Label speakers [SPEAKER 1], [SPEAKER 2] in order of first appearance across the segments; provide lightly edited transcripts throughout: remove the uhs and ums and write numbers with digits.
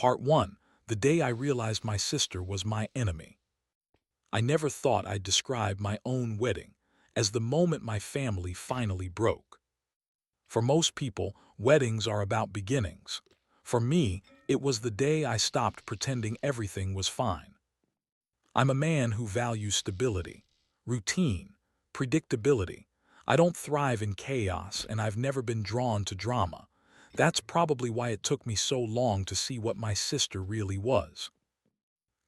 [SPEAKER 1] Part 1. The day I realized my sister was my enemy. I never thought I'd describe my own wedding as the moment my family finally broke. For most people, weddings are about beginnings. For me, it was the day I stopped pretending everything was fine. I'm a man who values stability, routine, predictability. I don't thrive in chaos, and I've never been drawn to drama. That's probably why it took me so long to see what my sister really was.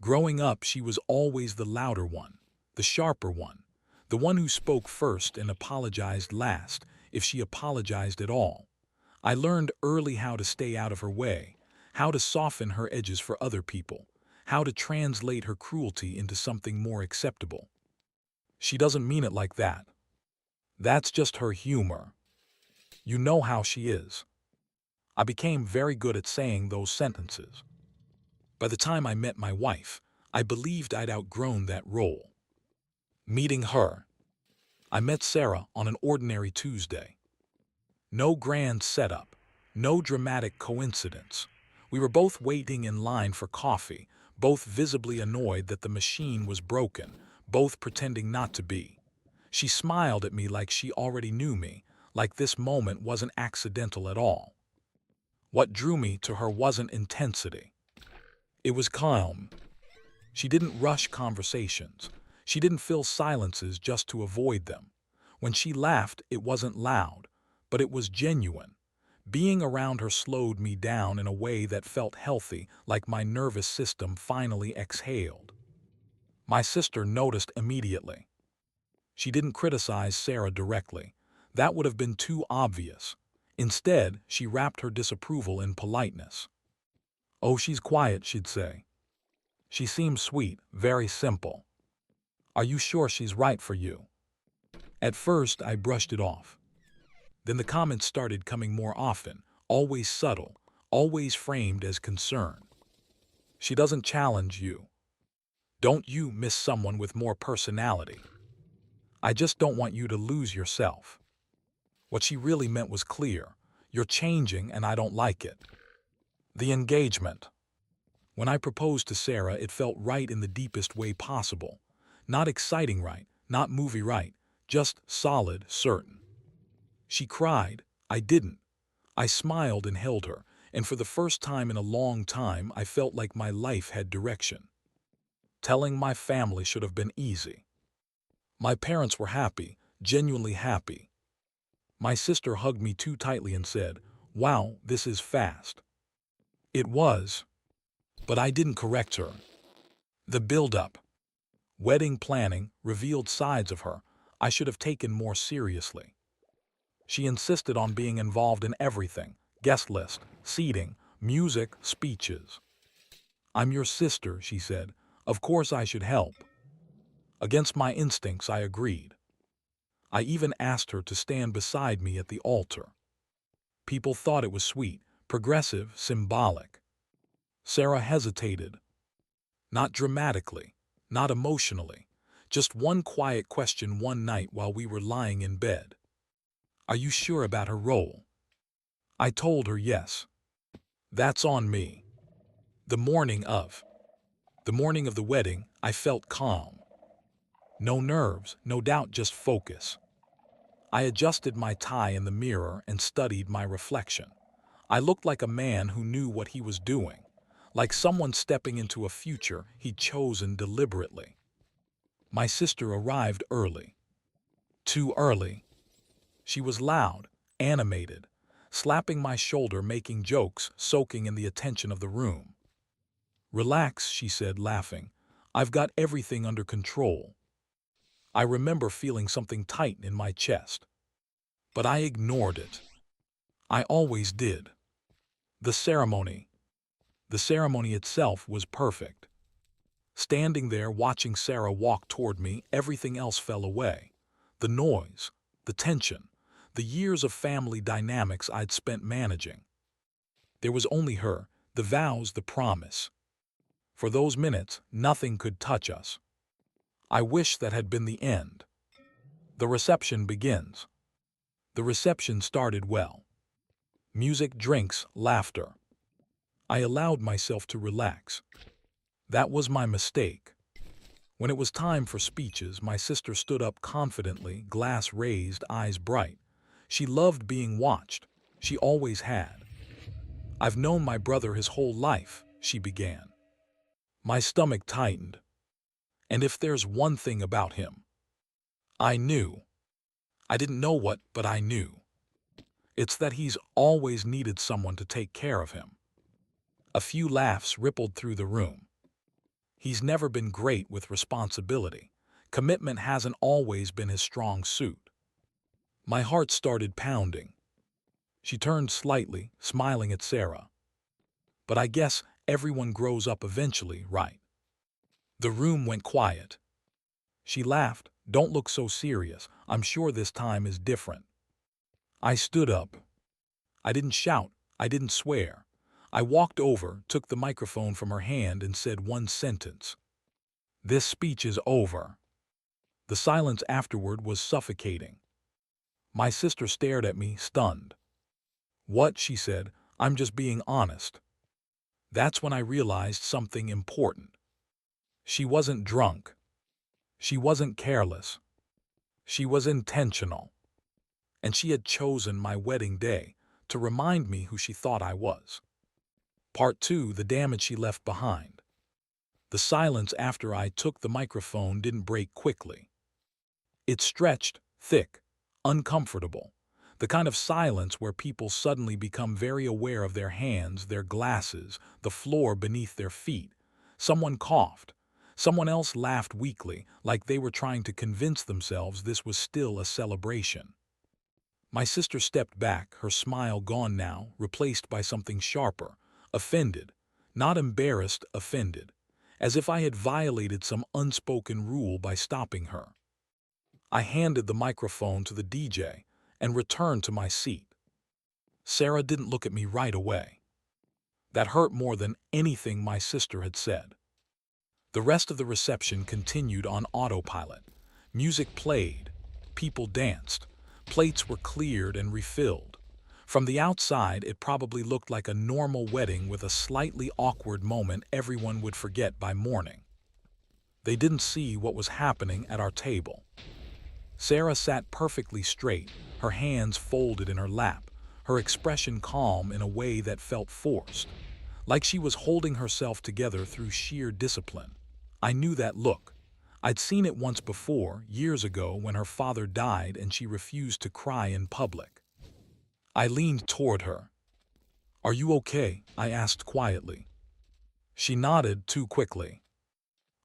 [SPEAKER 1] Growing up, she was always the louder one, the sharper one, the one who spoke first and apologized last, if she apologized at all. I learned early how to stay out of her way, how to soften her edges for other people, how to translate her cruelty into something more acceptable. She doesn't mean it like that. That's just her humor. You know how she is. I became very good at saying those sentences. By the time I met my wife, I believed I'd outgrown that role. Meeting her. I met Sarah on an ordinary Tuesday. No grand setup, no dramatic coincidence. We were both waiting in line for coffee, both visibly annoyed that the machine was broken, both pretending not to be. She smiled at me like she already knew me, like this moment wasn't accidental at all. What drew me to her wasn't intensity. It was calm. She didn't rush conversations. She didn't fill silences just to avoid them. When she laughed, it wasn't loud, but it was genuine. Being around her slowed me down in a way that felt healthy, like my nervous system finally exhaled. My sister noticed immediately. She didn't criticize Sarah directly. That would have been too obvious. Instead, she wrapped her disapproval in politeness. "Oh, she's quiet," she'd say. "She seems sweet, very simple. Are you sure she's right for you?" At first, I brushed it off. Then the comments started coming more often, always subtle, always framed as concern. "She doesn't challenge you. Don't you miss someone with more personality? I just don't want you to lose yourself." What she really meant was clear. "You're changing and I don't like it." The engagement. When I proposed to Sarah, it felt right in the deepest way possible. Not exciting right, not movie right, just solid, certain. She cried. I didn't. I smiled and held her, and for the first time in a long time, I felt like my life had direction. Telling my family should have been easy. My parents were happy, genuinely happy. My sister hugged me too tightly and said, "Wow, this is fast." It was. But I didn't correct her. The build-up, wedding planning, revealed sides of her I should have taken more seriously. She insisted on being involved in everything: guest list, seating, music, speeches. "I'm your sister," she said. "Of course I should help." Against my instincts, I agreed. I even asked her to stand beside me at the altar. People thought it was sweet, progressive, symbolic. Sarah hesitated. Not dramatically, not emotionally, just one quiet question one night while we were lying in bed. "Are you sure about her role?" I told her yes. "That's on me." The morning of. The morning of the wedding, I felt calm. No nerves, no doubt, just focus. I adjusted my tie in the mirror and studied my reflection. I looked like a man who knew what he was doing, like someone stepping into a future he'd chosen deliberately. My sister arrived early. Too early. She was loud, animated, slapping my shoulder, making jokes, soaking in the attention of the room. "Relax," she said, laughing. "I've got everything under control." I remember feeling something tight in my chest. But I ignored it. I always did. The ceremony. The ceremony itself was perfect. Standing there watching Sarah walk toward me, everything else fell away. The noise, the tension, the years of family dynamics I'd spent managing. There was only her, the vows, the promise. For those minutes, nothing could touch us. I wish that had been the end. The reception begins. The reception started well. Music, drinks, laughter. I allowed myself to relax. That was my mistake. When it was time for speeches, my sister stood up confidently, glass raised, eyes bright. She loved being watched. She always had. "I've known my brother his whole life," she began. My stomach tightened. And if there's one thing about him, I knew. I didn't know what, but I knew. It's that he's always needed someone to take care of him. A few laughs rippled through the room. He's never been great with responsibility. Commitment hasn't always been his strong suit. My heart started pounding. She turned slightly, smiling at Sarah. "But I guess everyone grows up eventually, right?" The room went quiet. She laughed. "Don't look so serious. I'm sure this time is different." I stood up. I didn't shout. I didn't swear. I walked over, took the microphone from her hand, and said one sentence. "This speech is over." The silence afterward was suffocating. My sister stared at me, stunned. "What?" she said. "I'm just being honest." That's when I realized something important. She wasn't drunk. She wasn't careless. She was intentional. And she had chosen my wedding day to remind me who she thought I was. Part 2, the damage she left behind. The silence after I took the microphone didn't break quickly. It stretched, thick, uncomfortable. The kind of silence where people suddenly become very aware of their hands, their glasses, the floor beneath their feet. Someone coughed. Someone else laughed weakly, like they were trying to convince themselves this was still a celebration. My sister stepped back, her smile gone now, replaced by something sharper. Offended. Not embarrassed, offended. As if I had violated some unspoken rule by stopping her. I handed the microphone to the DJ and returned to my seat. Sarah didn't look at me right away. That hurt more than anything my sister had said. The rest of the reception continued on autopilot. Music played. People danced. Plates were cleared and refilled. From the outside, it probably looked like a normal wedding with a slightly awkward moment everyone would forget by morning. They didn't see what was happening at our table. Sarah sat perfectly straight, her hands folded in her lap, her expression calm in a way that felt forced, like she was holding herself together through sheer discipline. I knew that look. I'd seen it once before, years ago, when her father died and she refused to cry in public. I leaned toward her. "Are you okay?" I asked quietly. She nodded too quickly.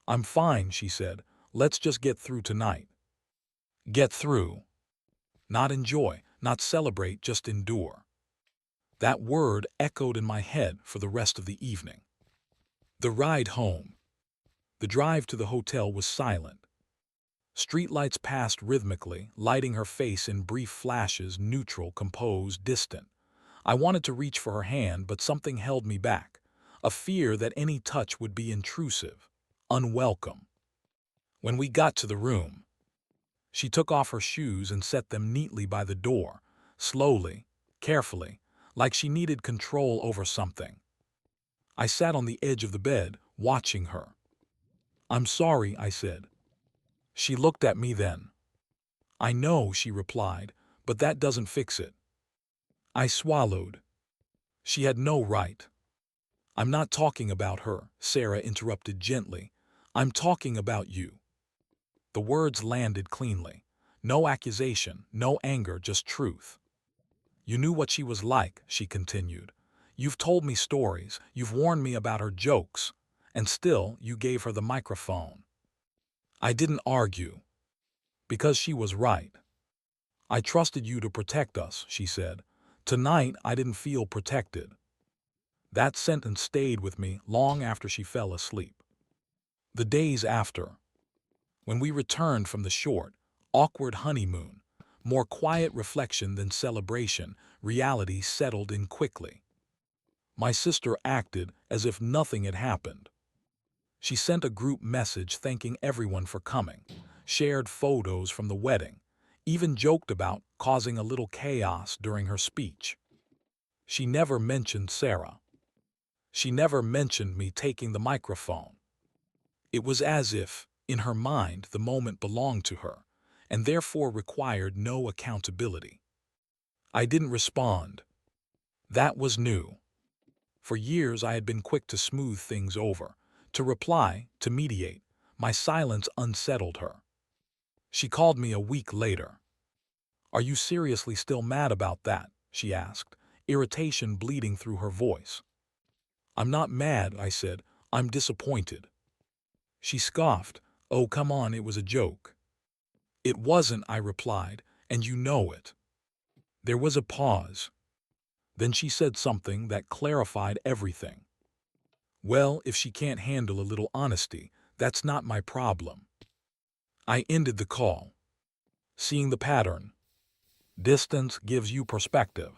[SPEAKER 1] "I'm fine," she said. "Let's just get through tonight." Get through. Not enjoy, not celebrate, just endure. That word echoed in my head for the rest of the evening. The ride home. The drive to the hotel was silent. Streetlights passed rhythmically, lighting her face in brief flashes, neutral, composed, distant. I wanted to reach for her hand, but something held me back. A fear that any touch would be intrusive, unwelcome. When we got to the room, she took off her shoes and set them neatly by the door, slowly, carefully, like she needed control over something. I sat on the edge of the bed, watching her. "I'm sorry," I said. She looked at me then. "I know," she replied, "but that doesn't fix it." I swallowed. She had no right. "I'm not talking about her," Sarah interrupted gently. "I'm talking about you." The words landed cleanly. No accusation, no anger, just truth. "You knew what she was like," she continued. "You've told me stories, you've warned me about her jokes, and still you gave her the microphone." I didn't argue. Because she was right. "I trusted you to protect us," she said. "Tonight I didn't feel protected." That sentence stayed with me long after she fell asleep. The days after, when we returned from the short, awkward honeymoon, more quiet reflection than celebration, reality settled in quickly. My sister acted as if nothing had happened. She sent a group message thanking everyone for coming, shared photos from the wedding, even joked about causing a little chaos during her speech. She never mentioned Sarah. She never mentioned me taking the microphone. It was as if, in her mind, the moment belonged to her, and therefore required no accountability. I didn't respond. That was new. For years I had been quick to smooth things over, to reply, to mediate. My silence unsettled her. She called me a week later. "Are you seriously still mad about that?" she asked, irritation bleeding through her voice. "I'm not mad," I said. "I'm disappointed." She scoffed. "Oh, come on, it was a joke." "It wasn't," I replied, "and you know it." There was a pause. Then she said something that clarified everything. "Well, if she can't handle a little honesty, that's not my problem." I ended the call. Seeing the pattern. Distance gives you perspective.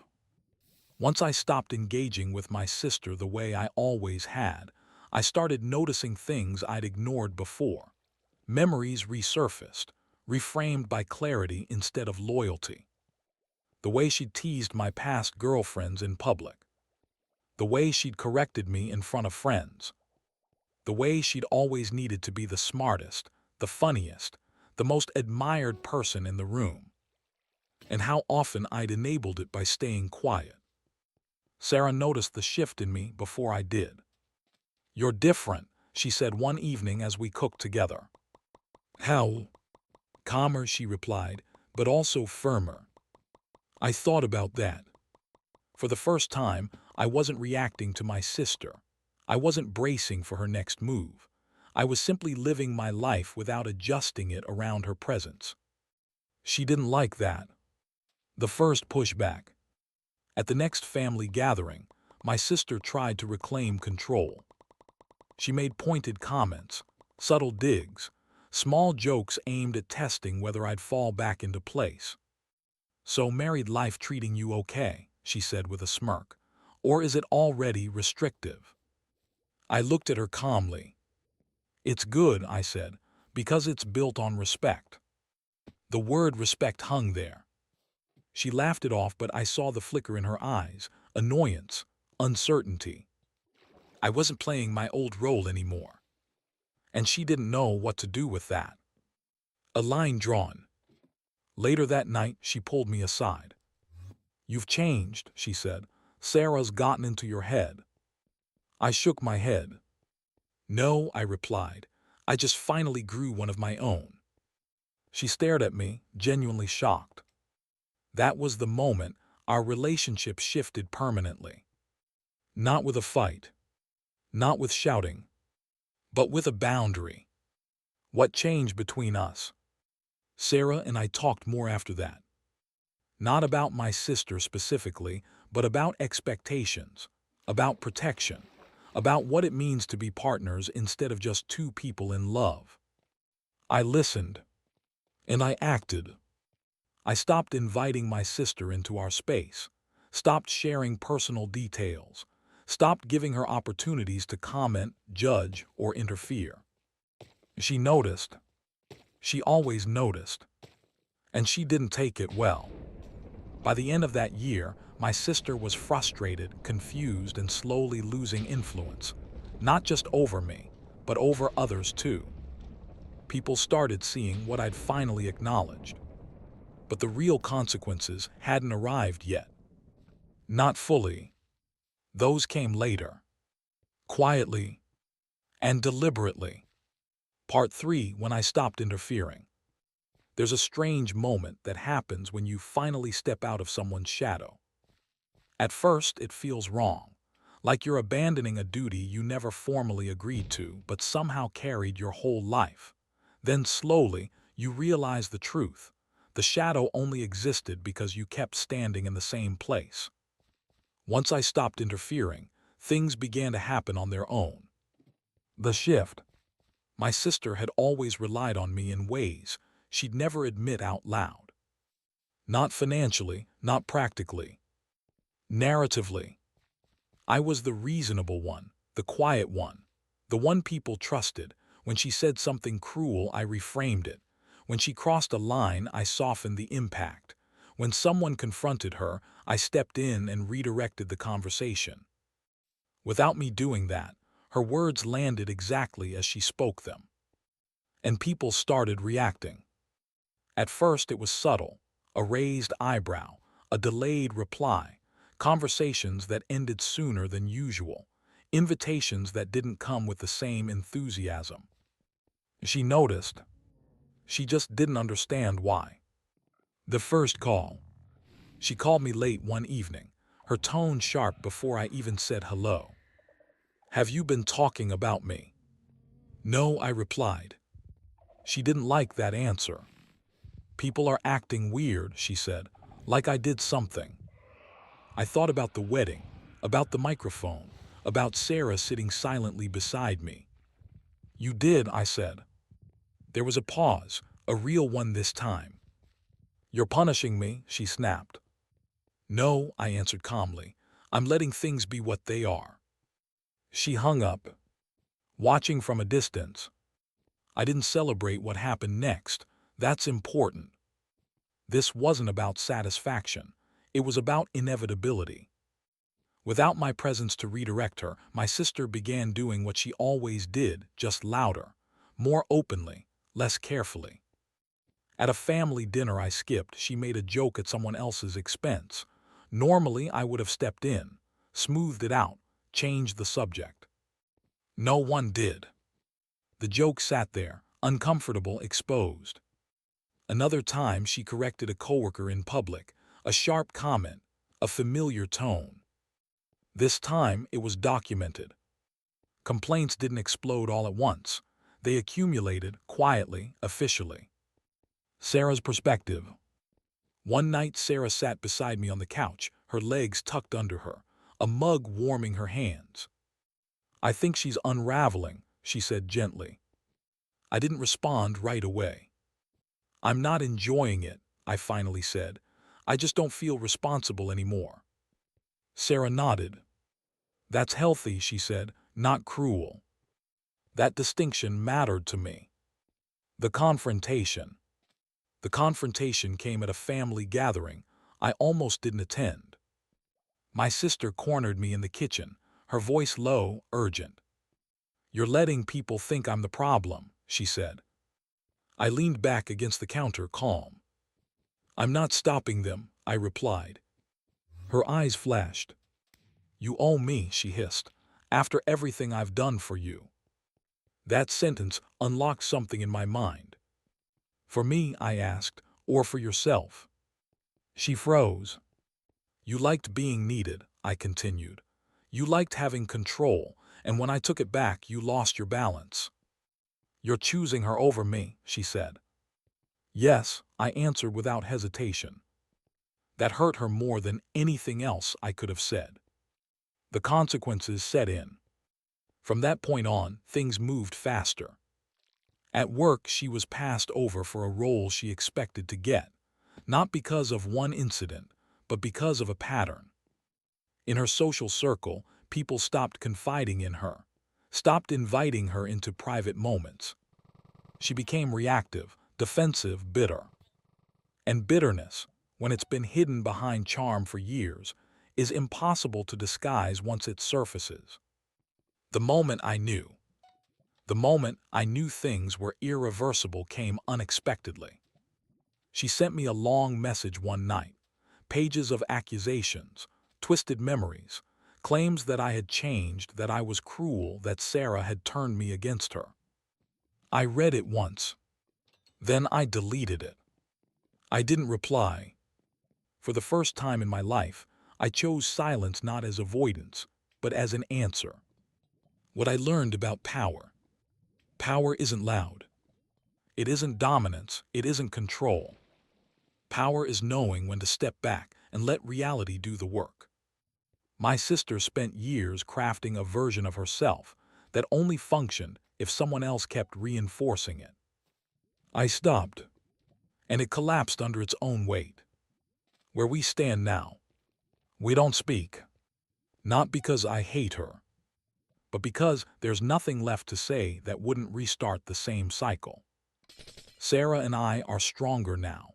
[SPEAKER 1] Once I stopped engaging with my sister the way I always had, I started noticing things I'd ignored before. Memories resurfaced, reframed by clarity instead of loyalty. The way she'd teased my past girlfriends in public. The way she'd corrected me in front of friends. The way she'd always needed to be the smartest, the funniest, the most admired person in the room. And how often I'd enabled it by staying quiet. Sarah noticed the shift in me before I did. "You're different," she said one evening as we cooked together. "How?" "Calmer," she replied, "but also firmer." I thought about that. For the first time, I wasn't reacting to my sister. I wasn't bracing for her next move. I was simply living my life without adjusting it around her presence. She didn't like that. The first pushback. At the next family gathering, my sister tried to reclaim control. She made pointed comments, subtle digs, small jokes aimed at testing whether I'd fall back into place. "So married life treating you okay?" she said with a smirk. "Or is it already restrictive?" I looked at her calmly. "It's good," I said, "because it's built on respect." The word respect hung there. She laughed it off, but I saw the flicker in her eyes, annoyance, uncertainty. I wasn't playing my old role anymore. And she didn't know what to do with that. A line drawn. Later that night, she pulled me aside. "You've changed," she said. "Sarah's gotten into your head." I shook my head. "No," I replied. "I just finally grew one of my own." She stared at me, genuinely shocked. That was the moment our relationship shifted permanently. Not with a fight, not with shouting, but with a boundary. What changed between us? Sarah and I talked more after that. Not about my sister specifically, but about expectations, about protection, about what it means to be partners instead of just two people in love. I listened, and I acted. I stopped inviting my sister into our space, stopped sharing personal details, stopped giving her opportunities to comment, judge, or interfere. She noticed. She always noticed. And she didn't take it well. By the end of that year, my sister was frustrated, confused, and slowly losing influence, not just over me, but over others too. People started seeing what I'd finally acknowledged. But the real consequences hadn't arrived yet. Not fully. Those came later. Quietly and deliberately. Part 3, when I stopped interfering. There's a strange moment that happens when you finally step out of someone's shadow. At first, it feels wrong, like you're abandoning a duty you never formally agreed to but somehow carried your whole life. Then slowly, you realize the truth. The shadow only existed because you kept standing in the same place. Once I stopped interfering, things began to happen on their own. The shift. My sister had always relied on me in ways she'd never admit out loud. Not financially, not practically. Narratively. I was the reasonable one, the quiet one, the one people trusted. When she said something cruel, I reframed it. When she crossed a line, I softened the impact. When someone confronted her, I stepped in and redirected the conversation. Without me doing that, her words landed exactly as she spoke them. And people started reacting. At first it was subtle, a raised eyebrow, a delayed reply, conversations that ended sooner than usual, invitations that didn't come with the same enthusiasm. She noticed. She just didn't understand why. The first call. She called me late one evening, her tone sharp before I even said hello. "Have you been talking about me?" "No," I replied. She didn't like that answer. "People are acting weird," she said, "like I did something." I thought about the wedding, about the microphone, about Sarah sitting silently beside me. "You did," I said. There was a pause, a real one this time. "You're punishing me," she snapped. "No," I answered calmly. "I'm letting things be what they are." She hung up, watching from a distance. I didn't celebrate what happened next. That's important. This wasn't about satisfaction. It was about inevitability. Without my presence to redirect her, my sister began doing what she always did, just louder, more openly, less carefully. At a family dinner I skipped, she made a joke at someone else's expense. Normally, I would have stepped in, smoothed it out, changed the subject. No one did. The joke sat there, uncomfortable, exposed. Another time, she corrected a coworker in public, a sharp comment, a familiar tone. This time, it was documented. Complaints didn't explode all at once. They accumulated, quietly, officially. Sarah's perspective. One night, Sarah sat beside me on the couch, her legs tucked under her, a mug warming her hands. "I think she's unraveling," she said gently. I didn't respond right away. "I'm not enjoying it," I finally said. "I just don't feel responsible anymore." Sarah nodded. "That's healthy," she said, "not cruel." That distinction mattered to me. The confrontation. The confrontation came at a family gathering I almost didn't attend. My sister cornered me in the kitchen, her voice low, urgent. "You're letting people think I'm the problem," she said. I leaned back against the counter, calm. "I'm not stopping them," I replied. Her eyes flashed. "You owe me," she hissed, "after everything I've done for you." That sentence unlocked something in my mind. "For me," I asked, "or for yourself?" She froze. "You liked being needed," I continued. "You liked having control, and when I took it back, you lost your balance." "You're choosing her over me," she said. "Yes," I answered without hesitation. That hurt her more than anything else I could have said. The consequences set in. From that point on, things moved faster. At work, she was passed over for a role she expected to get, not because of one incident, but because of a pattern. In her social circle, people stopped confiding in her, stopped inviting her into private moments. She became reactive, defensive, bitter. And bitterness, when it's been hidden behind charm for years, is impossible to disguise once it surfaces. The moment I knew. The moment I knew things were irreversible came unexpectedly. She sent me a long message one night, pages of accusations, twisted memories, claims that I had changed, that I was cruel, that Sarah had turned me against her. I read it once. Then I deleted it. I didn't reply. For the first time in my life, I chose silence not as avoidance, but as an answer. What I learned about power. Power isn't loud. It isn't dominance. It isn't control. Power is knowing when to step back and let reality do the work. My sister spent years crafting a version of herself that only functioned if someone else kept reinforcing it. I stopped, and it collapsed under its own weight. Where we stand now, we don't speak. Not because I hate her, but because there's nothing left to say that wouldn't restart the same cycle. Sarah and I are stronger now,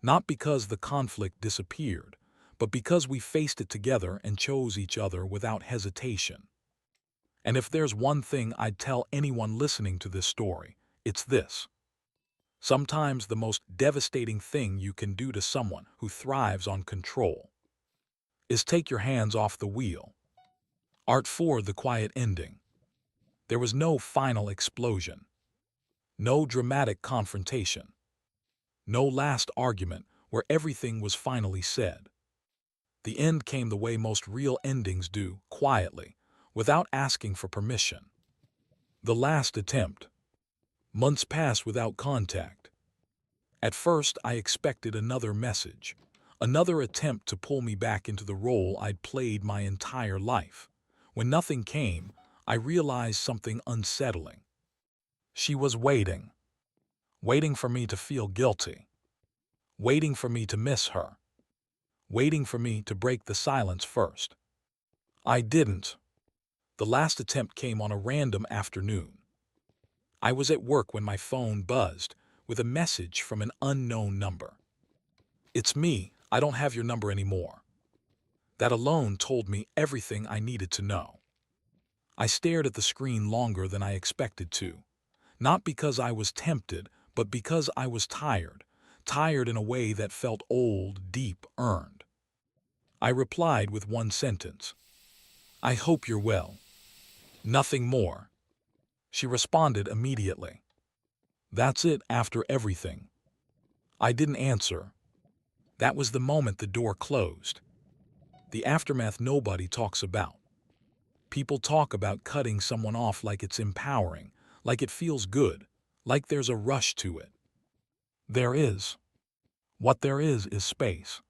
[SPEAKER 1] not because the conflict disappeared, but because we faced it together and chose each other without hesitation. And if there's one thing I'd tell anyone listening to this story, it's this. Sometimes the most devastating thing you can do to someone who thrives on control is take your hands off the wheel. Art 4, the quiet ending. There was no final explosion, no dramatic confrontation, no last argument where everything was finally said. The end came the way most real endings do, quietly, without asking for permission. The last attempt. Months passed without contact. At first, I expected another message, another attempt to pull me back into the role I'd played my entire life. When nothing came, I realized something unsettling. She was waiting, waiting for me to feel guilty, waiting for me to miss her, waiting for me to break the silence first. I didn't. The last attempt came on a random afternoon. I was at work when my phone buzzed with a message from an unknown number. "It's me, I don't have your number anymore." That alone told me everything I needed to know. I stared at the screen longer than I expected to, not because I was tempted, but because I was tired, tired in a way that felt old, deep, earned. I replied with one sentence. "I hope you're well." Nothing more. She responded immediately. "That's it after everything." I didn't answer. That was the moment the door closed. The aftermath nobody talks about. People talk about cutting someone off like it's empowering, like it feels good, like there's a rush to it. There is. What there is space.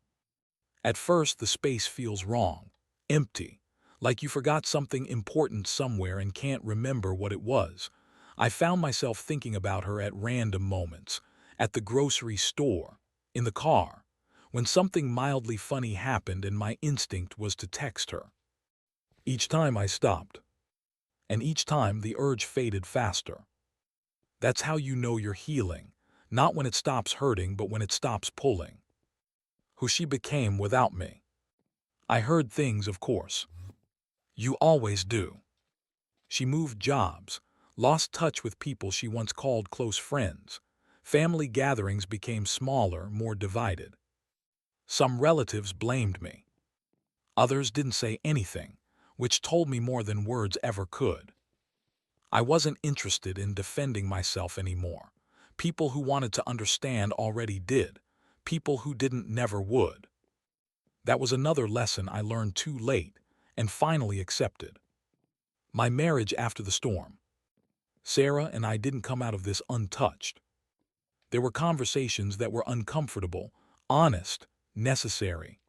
[SPEAKER 1] At first, the space feels wrong, empty, like you forgot something important somewhere and can't remember what it was. I found myself thinking about her at random moments, at the grocery store, in the car, when something mildly funny happened and my instinct was to text her. Each time I stopped, and each time the urge faded faster. That's how you know you're healing, not when it stops hurting, but when it stops pulling. Who she became without me. I heard things, of course. You always do. She moved jobs, lost touch with people she once called close friends. Family gatherings became smaller, more divided. Some relatives blamed me. Others didn't say anything, which told me more than words ever could. I wasn't interested in defending myself anymore. People who wanted to understand already did. People who didn't never would. That was another lesson I learned too late and finally accepted. My marriage after the storm. Sarah and I didn't come out of this untouched. There were conversations that were uncomfortable, honest, necessary.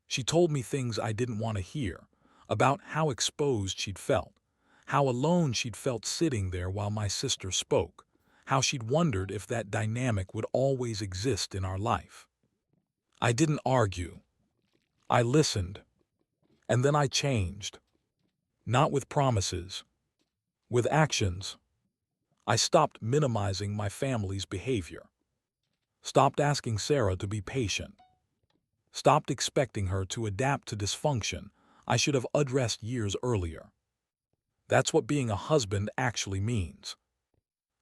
[SPEAKER 1] She told me things I didn't want to hear, about how exposed she'd felt, how alone she'd felt sitting there while my sister spoke, how she'd wondered if that dynamic would always exist in our life. I didn't argue. I listened. And then I changed. Not with promises, with actions. I stopped minimizing my family's behavior. Stopped asking Sarah to be patient. Stopped expecting her to adapt to dysfunction I should have addressed years earlier. That's what being a husband actually means.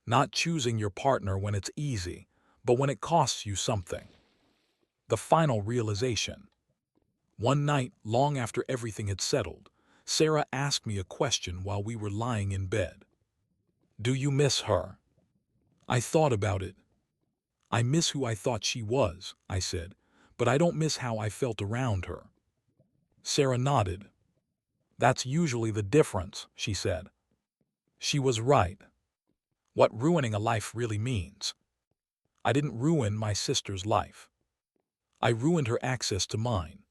[SPEAKER 1] Not choosing your partner when it's easy, but when it costs you something. The final realization. One night, long after everything had settled, Sarah asked me a question while we were lying in bed. "Do you miss her?" I thought about it. "I miss who I thought she was," I said, "but I don't miss how I felt around her." Sarah nodded. "That's usually the difference," she said. She was right. What ruining a life really means. I didn't ruin my sister's life. I ruined her access to mine.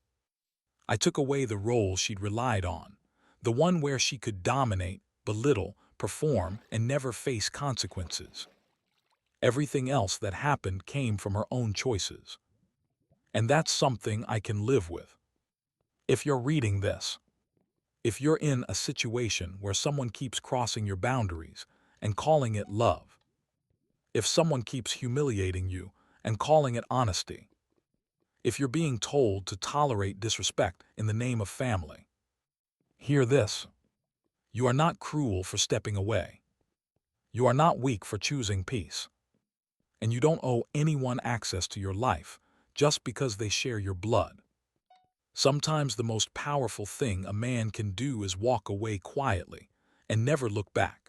[SPEAKER 1] I took away the role she'd relied on, the one where she could dominate, belittle, perform, and never face consequences. Everything else that happened came from her own choices. And that's something I can live with. If you're reading this, if you're in a situation where someone keeps crossing your boundaries and calling it love, if someone keeps humiliating you and calling it honesty, if you're being told to tolerate disrespect in the name of family, hear this. You are not cruel for stepping away. You are not weak for choosing peace. And you don't owe anyone access to your life just because they share your blood. Sometimes the most powerful thing a man can do is walk away quietly and never look back.